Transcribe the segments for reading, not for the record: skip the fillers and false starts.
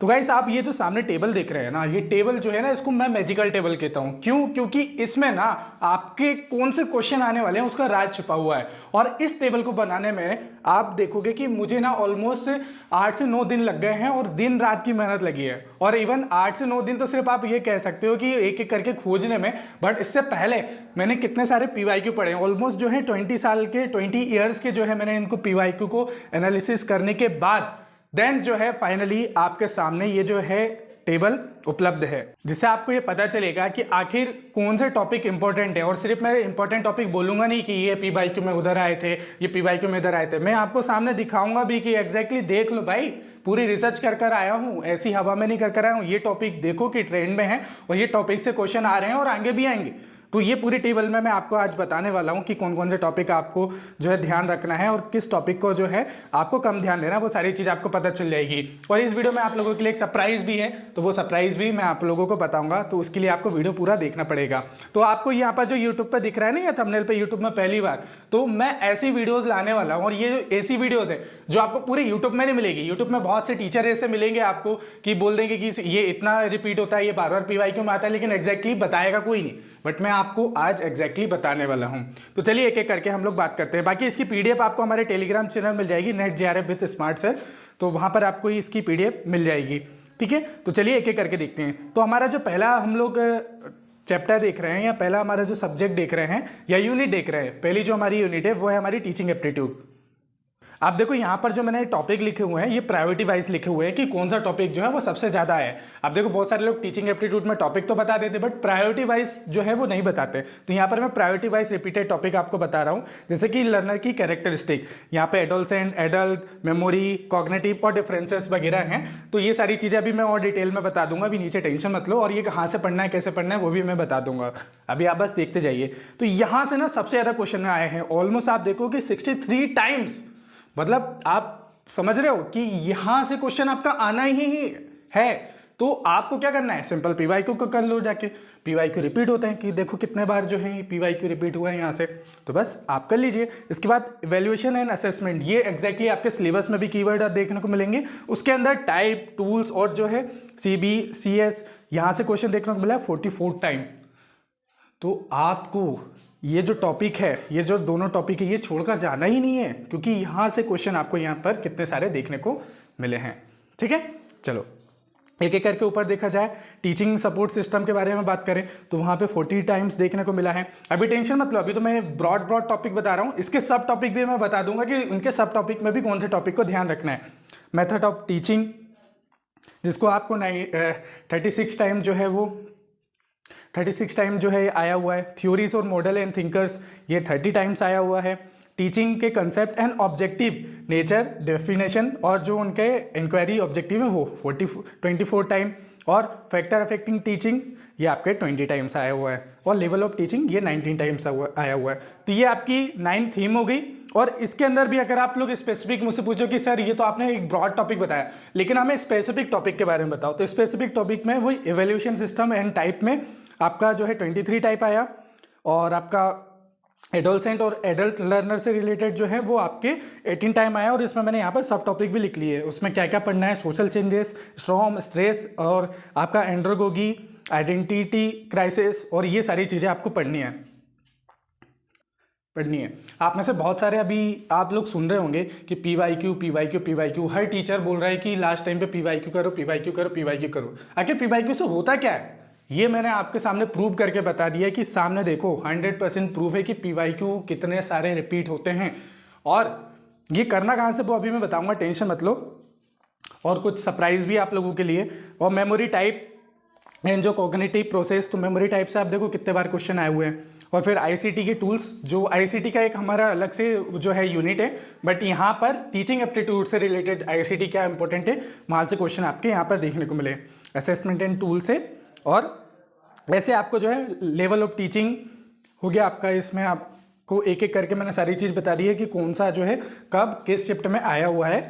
तो गाइस आप ये जो सामने टेबल देख रहे हैं ना, ये टेबल जो है ना, इसको मैं मैजिकल टेबल कहता हूं। क्यों? क्योंकि इसमें ना आपके कौन से क्वेश्चन आने वाले हैं उसका राज छिपा हुआ है। और इस टेबल को बनाने में आप देखोगे कि मुझे ना ऑलमोस्ट 8 से 9 दिन लग गए हैं और दिन रात की मेहनत लगी है। और इवन 8 से 9 दिन तो सिर्फ आप ये कह सकते हो कि एक एक करके खोजने में, बट इससे पहले मैंने कितने सारे पीवाईक्यू पढ़े हैं। ऑलमोस्ट जो है 20 साल के 20 ईयर्स के जो है मैंने इनको पीवाईक्यू को एनालिसिस करने के बाद देन जो है फाइनली आपके सामने ये जो है टेबल उपलब्ध है, जिससे आपको ये पता चलेगा कि आखिर कौन से टॉपिक इंपॉर्टेंट है। और सिर्फ मैं इंपॉर्टेंट टॉपिक बोलूंगा नहीं कि ये पीवाईक्यू में उधर आए थे, ये पीवाईक्यू में इधर आए थे, मैं आपको सामने दिखाऊंगा भी कि एग्जैक्टली देख लो भाई, पूरी रिसर्च कर कर आया हूँ, ऐसी हवा में नहीं कर कर आया हूँ। ये टॉपिक देखो कि ट्रेंड में है और ये टॉपिक से क्वेश्चन आ रहे हैं और आगे भी आएंगे। तो ये पूरी टेबल में मैं आपको आज बताने वाला हूं कि कौन कौन से टॉपिक आपको जो है ध्यान रखना है और किस टॉपिक को जो है आपको कम ध्यान देना है, वो सारी चीज़ आपको पता चल जाएगी। और इस वीडियो में आप लोगों के लिए एक सरप्राइज भी है, तो वो सरप्राइज भी मैं आप लोगों को बताऊंगा, तो उसके लिए आपको वीडियो पूरा देखना पड़ेगा। तो आपको यहाँ पर जो यूट्यूब पर दिख रहा है ना, या थंबनेल पर यूट्यूब में पहली बार, तो मैं ऐसी वीडियोज़ लाने वाला हूँ। और ये जो ऐसी वीडियोज़ है जो आपको पूरे यूट्यूब में नहीं मिलेगी। यूट्यूब में बहुत से टीचर ऐसे मिलेंगे आपको कि बोल देंगे कि ये इतना रिपीट होता है, ये बार बार पीवाईक्यू में आता है, लेकिन एग्जैक्टली बताएगा कोई नहीं। बट मैं आपको आज एग्जैक्टली बताने वाला हूं। तो चलिए एक एक करके हम लोग बात करते हैं। बाकी इसकी पीडीएफ आपको हमारे टेलीग्राम चैनल मिल जाएगी, net JRF with smart sir, तो वहां पर आपको इसकी पीडीएफ मिल जाएगी। ठीक है, तो चलिए एक एक करके देखते हैं। तो हमारा जो पहला हम लोग चैप्टर देख रहे हैं, या पहला हमारा जो सब्जेक्ट देख रहे हैं या यूनिट देख रहे हैं, पहली जो हमारी यूनिट है वो है हमारी टीचिंग एप्टीट्यूड। आप देखो यहाँ पर जो मैंने टॉपिक लिखे हुए हैं, ये प्रायोरिटी वाइज लिखे हुए हैं कि कौन सा टॉपिक जो है वो सबसे ज़्यादा है। आप देखो बहुत सारे लोग टीचिंग एप्टीट्यूड में टॉपिक तो बता देते, बट प्रायोरिटी वाइज जो है वो नहीं बताते। तो यहाँ पर मैं प्रायोरिटी वाइज रिपीटेड टॉपिक आपको बता रहा हूँ, जैसे कि लर्नर की कैरेक्टरिस्टिक, यहाँ पे एडोलसेंट, एडल्ट, मेमोरी, कॉग्निटिव और डिफरेंसेस वगैरह हैं। तो ये सारी चीज़ें अभी मैं और डिटेल में बता दूंगा, अभी नीचे टेंशन मत लो। और ये कहाँ से पढ़ना है, कैसे पढ़ना है, वो भी मैं बता दूंगा, अभी आप बस देखते जाइए। तो यहाँ से ना सबसे ज़्यादा क्वेश्चन आए हैं, ऑलमोस्ट आप देखो कि 63 टाइम्स, मतलब आप समझ रहे हो कि यहां से क्वेश्चन आपका आना ही है। तो आपको क्या करना है, सिंपल पीवाईक्यू को कर लो जाके। पीवाईक्यू रिपीट होते हैं कि देखो कितने बार जो है पीवाईक्यू रिपीट हुआ है यहाँ से, तो बस आप कर लीजिए। इसके बाद इवैल्यूएशन एंड असेसमेंट, ये एग्जैक्टली आपके सिलेबस में भी कीवर्ड देखने को मिलेंगे। उसके अंदर टाइप, टूल्स और जो है सीबी, सीएस, यहाँ से क्वेश्चन देखने को मिला 44 टाइम। तो आपको ये जो टॉपिक है, ये जो दोनों टॉपिक है, ये छोड़कर जाना ही नहीं है, क्योंकि यहाँ से क्वेश्चन आपको यहाँ पर कितने सारे देखने को मिले हैं। ठीक है, चलो एक एक करके ऊपर देखा जाए। टीचिंग सपोर्ट सिस्टम के बारे में बात करें तो वहाँ पे 40 टाइम्स देखने को मिला है। अभी टेंशन मत लो, अभी तो मैं ब्रॉड टॉपिक बता रहा हूँ, इसके सब टॉपिक भी मैं बता दूंगा कि उनके सब टॉपिक में भी कौन से टॉपिक को ध्यान रखना है। मेथड ऑफ टीचिंग, जिसको आपको 36 टाइम जो है वो 36 टाइम जो है आया हुआ है। थ्योरीज और मॉडल एंड थिंकर्स, ये 30 टाइम्स आया हुआ है। टीचिंग के concept and objective, nature, definition और जो उनके इंक्वायरी ऑब्जेक्टिव है वो 24 टाइम। और फैक्टर अफेक्टिंग टीचिंग, ये आपके 20 टाइम्स आया हुआ है। और लेवल ऑफ टीचिंग, ये 19 टाइम्स आया हुआ है। तो ये आपकी 9 थीम हो गई। और इसके अंदर भी अगर आप लोग स्पेसिफिक मुझसे पूछो कि सर ये तो आपने एक ब्रॉड टॉपिक बताया, लेकिन हमें स्पेसिफिक टॉपिक के बारे में बताओ, तो स्पेसिफिक टॉपिक में वही इवैल्यूएशन सिस्टम एंड टाइप में आपका जो है 23 टाइप आया। और आपका एडोलसेंट और एडल्ट लर्नर से रिलेटेड जो है वो आपके 18 टाइम आया। और इसमें मैंने यहाँ पर सब टॉपिक भी लिख लिए, उसमें क्या क्या पढ़ना है, सोशल चेंजेस, स्ट्रॉम, स्ट्रेस और आपका एंड्रोगोगी, आइडेंटिटी क्राइसिस, और ये सारी चीज़ें आपको पढ़नी है। आप में से बहुत सारे अभी आप लोग सुन रहे होंगे कि पीवाईक्यू पीवाईक्यू पीवाईक्यू, हर टीचर बोल रहा है कि लास्ट टाइम पे पीवाईक्यू करो, पीवाईक्यू करो, पीवाईक्यू करो। आखिर पीवाईक्यू से होता क्या है, ये मैंने आपके सामने प्रूव करके बता दिया कि सामने देखो 100% प्रूफ है कि पीवाईक्यू कितने सारे रिपीट होते हैं। और ये करना कहाँ से वो अभी मैं बताऊंगा, टेंशन मत लो। और कुछ सरप्राइज भी आप लोगों के लिए। और मेमोरी टाइप एंड जो कॉग्निटिव प्रोसेस, तो मेमोरी टाइप से आप देखो कितने बार क्वेश्चन आए हुए हैं। और फिर आईसीटी के टूल्स, जो आईसीटी का एक हमारा अलग से जो है यूनिट है, बट यहाँ पर टीचिंग एप्टीट्यूड से रिलेटेड आईसीटी क्या इंपॉर्टेंट है, वहाँ से क्वेश्चन आपके यहाँ पर देखने को मिले। असेसमेंट एंड टूल से, और ऐसे आपको जो है लेवल ऑफ टीचिंग हो गया आपका। इसमें आपको एक एक करके मैंने सारी चीज़ बता दी है कि कौन सा जो है कब किस शिफ्ट में आया हुआ है।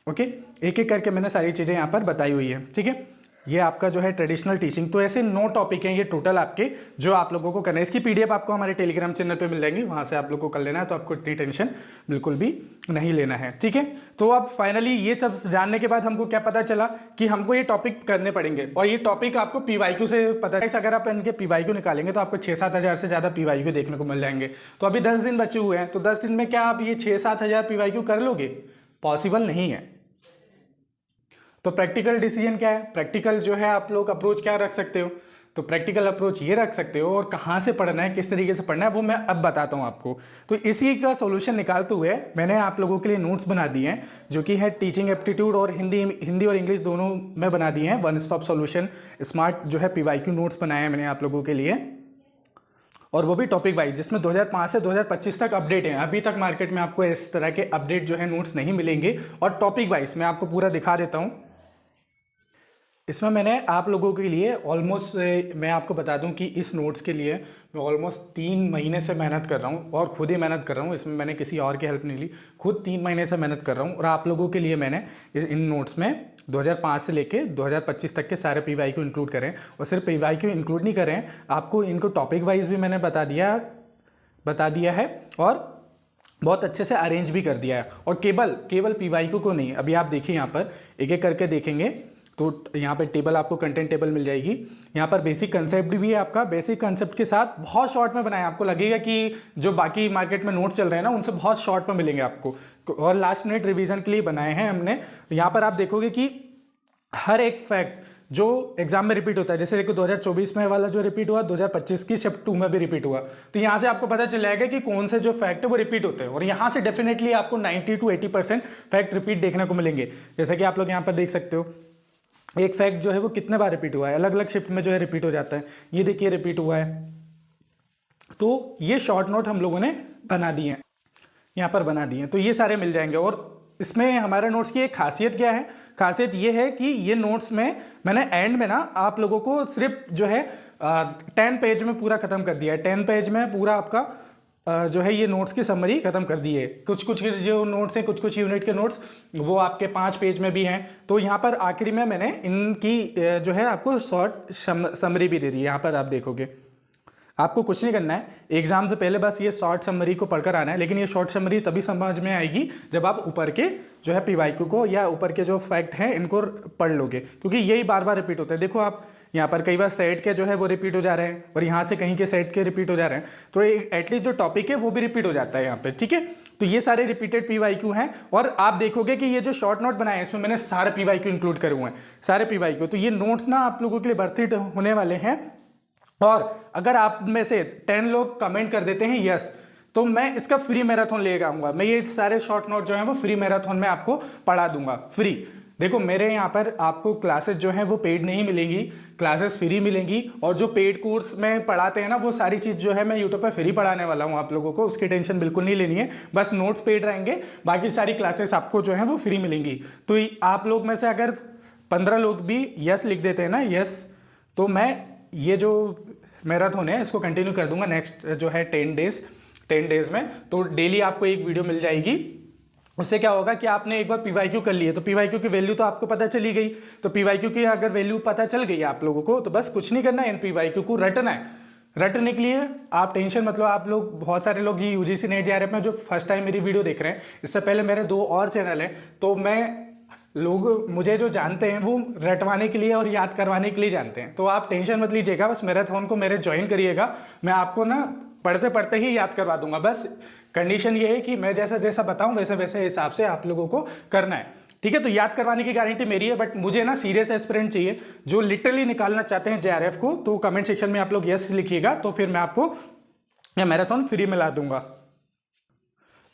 ओके, एक एक करके मैंने सारी चीज़ें यहाँ पर बताई हुई है। ठीक है, ये आपका जो है ट्रेडिशनल टीचिंग। तो ऐसे 9 टॉपिक हैं ये टोटल आपके, जो आप लोगों को करना है। इसकी पीडीएफ आपको हमारे टेलीग्राम चैनल पे मिल जाएंगी, वहाँ से आप लोगों को कर लेना है, तो आपको इतनी टेंशन बिल्कुल भी नहीं लेना है, ठीक है। तो अब फाइनली ये सब जानने के बाद हमको क्या पता चला कि हमको ये टॉपिक करने पड़ेंगे, और ये टॉपिक आपको पीवाईक्यू से पता है। अगर आप इनके पीवाईक्यू निकालेंगे तो आपको 6-7 हज़ार से ज़्यादा पीवाईक्यू देखने को मिल जाएंगे। तो अभी 10 दिन बचे हुए हैं, तो 10 दिन में क्या आप ये 6-7 हज़ार पीवाईक्यू कर लोगे? पॉसिबल नहीं है। तो प्रैक्टिकल डिसीजन क्या है? प्रैक्टिकल जो है आप लोग अप्रोच क्या रख सकते हो? तो प्रैक्टिकल अप्रोच ये रख सकते हो, और कहाँ से पढ़ना है, किस तरीके से पढ़ना है, वो मैं अब बताता हूँ आपको। तो इसी का सॉल्यूशन निकालते हुए मैंने आप लोगों के लिए नोट्स बना दिए हैं, जो कि है टीचिंग एप्टीट्यूड और हिंदी और इंग्लिश दोनों में बना दिए हैं। वन स्टॉप सॉल्यूशन स्मार्ट जो है पीवाईक्यू नोट्स बनाए हैं मैंने आप लोगों के लिए, और वो भी टॉपिक वाइज, जिसमें 2005 से 2025 तक अपडेट है। अभी तक मार्केट में आपको इस तरह के अपडेट जो है नोट्स नहीं मिलेंगे। और टॉपिक वाइज मैं आपको पूरा दिखा देता हूँ। इसमें मैंने आप लोगों के लिए ऑलमोस्ट, मैं आपको बता दूं कि इस नोट्स के लिए मैं ऑलमोस्ट 3 महीने से मेहनत कर रहा हूं, और खुद ही मेहनत कर रहा हूं। इसमें मैंने किसी और की हेल्प नहीं ली, खुद 3 महीने से मेहनत कर रहा हूं। और आप लोगों के लिए मैंने इन नोट्स में 2005 से लेके 2025 तक के सारे पीवाईक्यू इंक्लूड करें। और सिर्फ पीवाईक्यू इंक्लूड नहीं करें, आपको इनको टॉपिक वाइज भी मैंने बता दिया है, और बहुत अच्छे से अरेंज भी कर दिया है। और केवल पीवाईक्यू को नहीं, अभी आप देखिए यहाँ पर एक एक करके देखेंगे तो यहाँ पे टेबल, आपको कंटेंट टेबल मिल जाएगी। यहाँ पर बेसिक कंसेप्ट भी है आपका, बेसिक कंसेप्ट के साथ बहुत शॉर्ट में बनाया। आपको लगेगा कि जो बाकी मार्केट में नोट चल रहे हैं ना, उनसे बहुत शॉर्ट में मिलेंगे आपको, और लास्ट मिनट रिवीजन के लिए बनाए हैं हमने। यहाँ पर आप देखोगे कि हर एक फैक्ट जो एग्जाम में रिपीट होता है, जैसे देखो 2024 में वाला जो रिपीट हुआ, 2025 की शिफ्ट 2 में भी रिपीट हुआ, तो यहाँ से आपको पता चल जाएगा कि कौन से जो फैक्ट है वो रिपीट होते हैं। और यहाँ से डेफिनेटली आपको 90 to 80% फैक्ट रिपीट देखने को मिलेंगे। जैसे कि आप लोग यहाँ पर देख सकते हो, एक फैक्ट जो है वो कितने बार रिपीट हुआ है, अलग अलग शिफ्ट में जो है रिपीट हो जाता है। ये देखिए रिपीट हुआ है। तो ये शॉर्ट नोट हम लोगों ने बना दिए हैं, यहाँ पर बना दिए हैं, तो ये सारे मिल जाएंगे। और इसमें हमारे नोट्स की एक खासियत क्या है? खासियत ये है कि ये नोट्स में मैंने एंड में ना आप लोगों को सिर्फ जो है 10 पेज में पूरा खत्म कर दिया है। 10 पेज में पूरा आपका जो है ये नोट्स की समरी खत्म कर दी है। कुछ जो नोट्स हैं, कुछ यूनिट के नोट्स वो आपके 5 पेज में भी हैं। तो यहाँ पर आखिरी में मैंने इनकी जो है आपको शॉर्ट समरी भी दे दी है। यहाँ पर आप देखोगे, आपको कुछ नहीं करना है, एग्जाम से पहले बस ये शॉर्ट समरी को पढ़कर आना है। लेकिन ये शॉर्ट समरी तभी समझ में आएगी जब आप ऊपर के जो है पीवाईक्यू को या ऊपर के जो फैक्ट हैं इनको पढ़ लोगे, क्योंकि यही बार बार रिपीट होते हैं। देखो आप यहाँ पर कई बार सेट के जो है वो रिपीट हो जा रहे हैं, और यहाँ से कहीं के सेट के रिपीट हो जा रहे हैं, तो एटलीस्ट जो टॉपिक है वो भी रिपीट हो जाता है यहाँ पे, ठीक है। तो ये सारे रिपीटेड पीवाईक्यू हैं। और आप देखोगे कि ये जो शॉर्ट नोट बनाए हैं इसमें मैंने सारे पीवाईक्यू इंक्लूड करे हुए हैं, सारे पीवाईक्यू। तो ये नोट्स ना आप लोगों के लिए वर्थ इट होने वाले हैं। और अगर आप में से 10 लोग कमेंट कर देते हैं यस, तो मैं इसका फ्री मैराथन लेकर आऊंगा। मैं ये सारे शॉर्ट नोट जो हैं वो फ्री मैराथन में आपको पढ़ा दूंगा, फ्री। देखो मेरे यहाँ पर आपको क्लासेस जो हैं वो पेड नहीं मिलेंगी, क्लासेस फ्री मिलेंगी। और जो पेड कोर्स में पढ़ाते हैं ना, वो सारी चीज़ जो है मैं यूट्यूब पर फ्री पढ़ाने वाला हूँ आप लोगों को, उसकी टेंशन बिल्कुल नहीं लेनी है। बस नोट्स पेड रहेंगे, बाकी सारी क्लासेस आपको जो है वो फ्री मिलेंगी। तो आप लोग में से अगर 15 लोग भी यस लिख देते हैं ना, यस, तो मैं ये जो मैराथन है इसको कंटिन्यू कर दूंगा नेक्स्ट जो है 10 डेज में। तो डेली आपको एक वीडियो मिल जाएगी। उससे क्या होगा कि आपने एक बार पीवाईक्यू कर लिए, तो पीवाईक्यू की वैल्यू तो आपको पता चली गई। तो पीवाईक्यू की अगर वैल्यू पता चल गई आप लोगों को, तो बस कुछ नहीं करना है, इन पीवाईक्यू को रटना है। रटने के लिए आप टेंशन मतलब, आप लोग बहुत सारे लोग ये यूजीसी नेट JRF में जो फर्स्ट टाइम मेरी वीडियो देख रहे हैं, इससे पहले मेरे 2 और चैनल हैं, तो लोग मुझे जो जानते हैं वो रटवाने के लिए और याद करवाने के लिए जानते हैं। तो आप टेंशन मत लीजिएगा, बस मैराथन को मेरे ज्वाइन करिएगा, मैं आपको ना पढ़ते पढ़ते ही याद करवा दूंगा। बस कंडीशन ये है कि मैं जैसा जैसा बताऊं वैसे वैसे हिसाब से आप लोगों को करना है, ठीक है। तो याद करवाने की गारंटी मेरी है, बट मुझे ना सीरियस एस्पिरेंट चाहिए जो लिटरली निकालना चाहते हैं JRF को। तो कमेंट सेक्शन में आप लोग यस लिखिएगा, तो फिर मैं आपको यह मैराथन फ्री में ला दूंगा।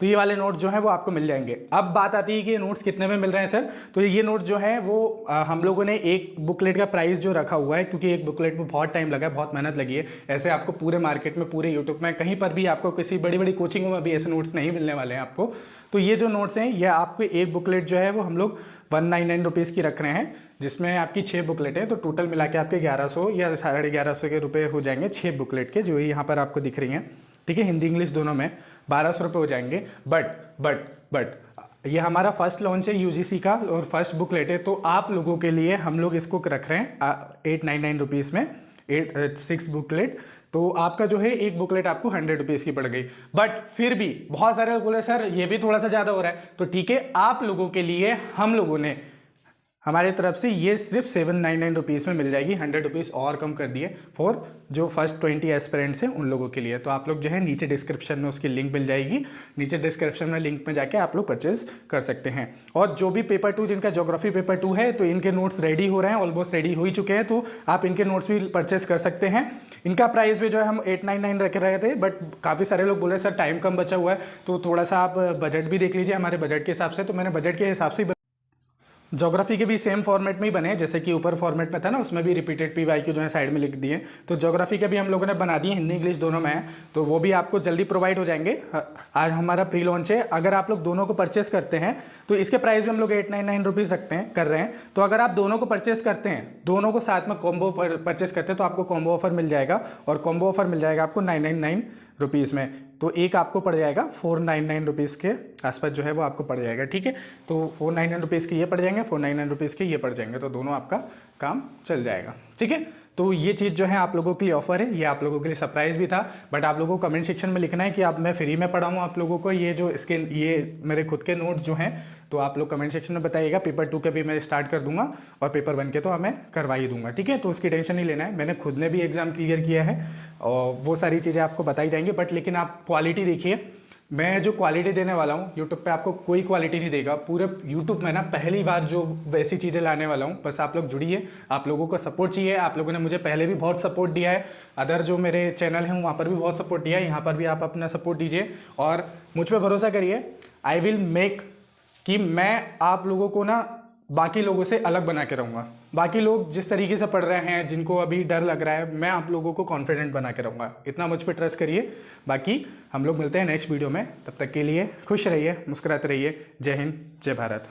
तो ये वाले नोट्स जो हैं वो आपको मिल जाएंगे। अब बात आती है कि ये नोट्स कितने में मिल रहे हैं सर। तो ये नोट्स जो हैं वो हम लोगों ने एक बुकलेट का प्राइस जो रखा हुआ है, क्योंकि एक बुकलेट में बहुत टाइम लगा है, बहुत मेहनत लगी है। ऐसे आपको पूरे मार्केट में, पूरे यूट्यूब में, कहीं पर भी आपको किसी बड़ी बड़ी कोचिंगों में भी ऐसे नोट्स नहीं मिलने वाले हैं आपको। तो ये जो नोट्स हैं, ये आपको एक बुकलेट जो है वो हम लोग 199 रुपीज़ की रख रहे हैं, जिसमें आपकी 6 बुकलेट हैं। तो टोटल मिला के आपके 1100 या 1150 के रुपये हो जाएंगे 6 बुकलेट के, जो यहाँ पर आपको दिख रही हैं, ठीक है। हिंदी इंग्लिश दोनों में 1200 रुपये हो जाएंगे। बट ये हमारा फर्स्ट लॉन्च है यूजीसी का और फर्स्ट बुकलेट है, तो आप लोगों के लिए हम लोग इसको रख रहे हैं 899 रुपीज़ में 6 बुकलेट। तो आपका जो है एक बुकलेट आपको 100 रुपीज़ की पड़ गई। बट फिर भी बहुत सारे लोग बोले सर ये भी थोड़ा सा ज़्यादा हो रहा है, तो ठीक है, आप लोगों के लिए हम लोगों ने हमारी तरफ से ये सिर्फ 799 रुपीज़ में मिल जाएगी, 100 रुपीज़ और कम कर दिए फॉर जो फर्स्ट 20 एस्पिरेंट्स हैं उन लोगों के लिए। तो आप लोग जो है नीचे डिस्क्रिप्शन में उसकी लिंक मिल जाएगी, नीचे डिस्क्रिप्शन में लिंक में जाके आप लोग परचेज कर सकते हैं। और जो भी पेपर 2 जिनका ज्योग्राफी पेपर 2 है तो इनके नोट्स रेडी हो रहे हैं, ऑलमोस्ट रेडी हो ही चुके हैं, तो आप इनके नोट्स भी परचेज कर सकते हैं। इनका प्राइस भी जो है हम 899 रख रहे थे, बट काफ़ी सारे लोग बोले सर टाइम कम बचा हुआ है तो थोड़ा सा आप बजट भी देख लीजिए हमारे बजट के हिसाब से। तो मैंने बजट के हिसाब से ज्योग्राफी के भी सेम फॉर्मेट में ही बने, जैसे कि ऊपर फॉर्मेट में था ना, उसमें भी रिपीटेड PYQ जो है साइड में लिख दिए। तो ज्योग्राफी के भी हम लोगों ने बना दिए, हिंदी इंग्लिश दोनों में है, तो वो भी आपको जल्दी प्रोवाइड हो जाएंगे। आज हमारा प्री लॉन्च है, अगर आप लोग दोनों को परचेस करते हैं तो इसके प्राइस भी हम लोग 899 रुपीज़ कर रहे हैं। तो अगर आप दोनों को परचेस करते हैं, दोनों को साथ में कॉम्बो परचेस करते हैं, तो आपको कॉम्बो ऑफर मिल जाएगा, और कॉम्बो ऑफर मिल जाएगा आपको 999 रुपीज़ में। तो एक आपको पड़ जाएगा 499 रुपीज़ के आसपास जो है वो आपको पड़ जाएगा, ठीक है। तो 499 रुपीज़ के ये पड़ जाएंगे, 499 रुपीज़ के ये पड़ जाएंगे, तो दोनों आपका काम चल जाएगा, ठीक है। तो ये चीज़ जो है आप लोगों के लिए ऑफर है, ये आप लोगों के लिए सरप्राइज़ भी था। बट आप लोगों को कमेंट सेक्शन में लिखना है कि अब मैं फ्री में पढ़ाऊँ आप लोगों को ये जो इसके ये मेरे खुद के नोट्स जो हैं, तो आप लोग कमेंट सेक्शन में बताइएगा। पेपर 2 के भी मैं स्टार्ट कर दूंगा और पेपर 1 के तो मैं करवा ही दूंगा, ठीक है। तो उसकी टेंशन नहीं लेना है, मैंने खुद ने भी एग्ज़ाम क्लियर किया है और वो सारी चीज़ें आपको बताई जाएंगी। बट लेकिन आप क्वालिटी देखिए, मैं जो क्वालिटी देने वाला हूँ यूट्यूब पे आपको कोई क्वालिटी नहीं देगा पूरे यूट्यूब में ना, पहली बार जो वैसी चीज़ें लाने वाला हूँ। बस आप लोग जुड़िए, आप लोगों का सपोर्ट चाहिए। आप लोगों ने मुझे पहले भी बहुत सपोर्ट दिया है, अदर जो मेरे चैनल हैं वहाँ पर भी बहुत सपोर्ट दिया है, यहाँ पर भी आप अपना सपोर्ट दीजिए और मुझ पर भरोसा करिए। आई विल मेक कि मैं आप लोगों को ना बाकी लोगों से अलग बना के रहूँगा। बाकी लोग जिस तरीके से पढ़ रहे हैं, जिनको अभी डर लग रहा है, मैं आप लोगों को कॉन्फिडेंट बना के रहूँगा। इतना मुझ पर ट्रस्ट करिए। बाकी हम लोग मिलते हैं नेक्स्ट वीडियो में, तब तक के लिए खुश रहिए, मुस्कुराते रहिए। जय हिंद, जय भारत।